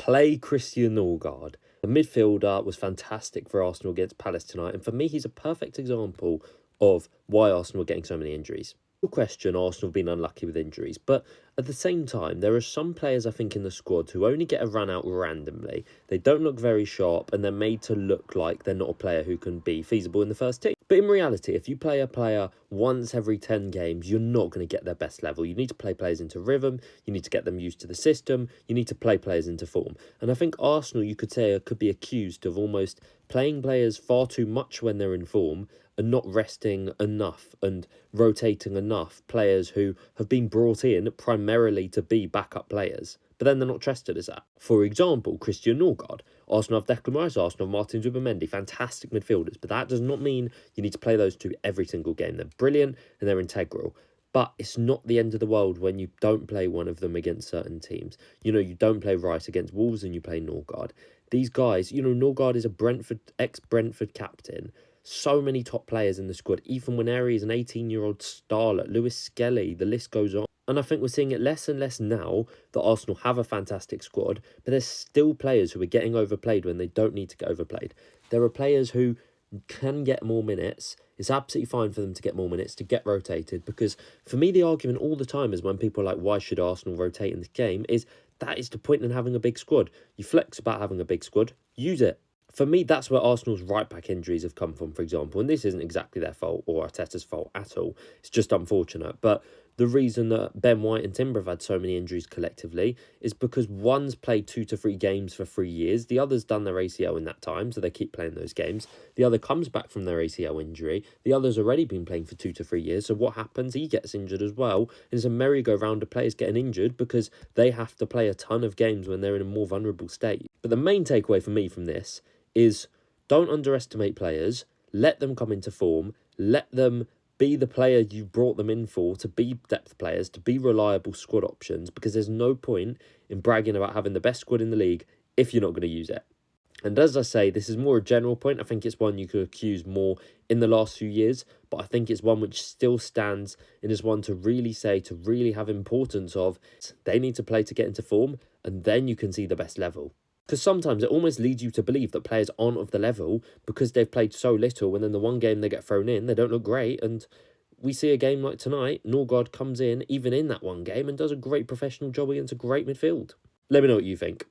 Play Christian Norgard. The midfielder was fantastic for Arsenal against Palace tonight, and for me, he's a perfect example of why Arsenal are getting so many injuries. No question, Arsenal have been unlucky with injuries, but at the same time, there are some players I think in the squad who only get a run out randomly. They don't look very sharp, and they're made to look like they're not a player who can be feasible in the first team. But in reality, if you play a player once every 10 games, you're not going to get their best level. You need to play players into rhythm. You need to get them used to the system. You need to play players into form. And I think Arsenal, you could say, could be accused of almost playing players far too much when they're in form and not resting enough and rotating enough players who have been brought in primarily to be backup players, but then they're not trusted as that. For example, Christian Norgard. Arsenal have Declan Rice, Arsenal have Martin Zubimendi, fantastic midfielders, but that does not mean you need to play those two every single game. They're brilliant and they're integral. But it's not the end of the world when you don't play one of them against certain teams. You know, you don't play Rice against Wolves and you play Norgard. These guys, you know, Norgard is a ex-Brentford captain. So many top players in the squad. Ethan Nwaneri is an 18-year-old starlet. Lewis Skelly, the list goes on. And I think we're seeing it less and less now that Arsenal have a fantastic squad, but there's still players who are getting overplayed when they don't need to get overplayed. There are players who can get more minutes. It's absolutely fine for them to get more minutes, to get rotated, because for me, the argument all the time is when people are like, why should Arsenal rotate in this game, is that is the point in having a big squad. You flex about having a big squad, use it. For me, that's where Arsenal's right-back injuries have come from, for example. And this isn't exactly their fault or Arteta's fault at all. It's just unfortunate. But the reason that Ben White and Timber have had so many injuries collectively is because one's played 2 to 3 games for 3 years. The other's done their ACL in that time, so they keep playing those games. The other comes back from their ACL injury. The other's already been playing for 2 to 3 years. So what happens? He gets injured as well. And it's a merry-go-round of players getting injured because they have to play a ton of games when they're in a more vulnerable state. But the main takeaway for me from this is don't underestimate players, let them come into form, let them be the player you brought them in for, to be depth players, to be reliable squad options, because there's no point in bragging about having the best squad in the league if you're not going to use it. And as I say, this is more a general point. I think it's one you could accuse more in the last few years, but I think it's one which still stands and is one to really say, to really have importance of. They need to play to get into form, and then you can see the best level. Because sometimes it almost leads you to believe that players aren't of the level because they've played so little, and then the one game they get thrown in, they don't look great. And we see a game like tonight, Norgard comes in, even in that one game, and does a great professional job against a great midfield. Let me know what you think.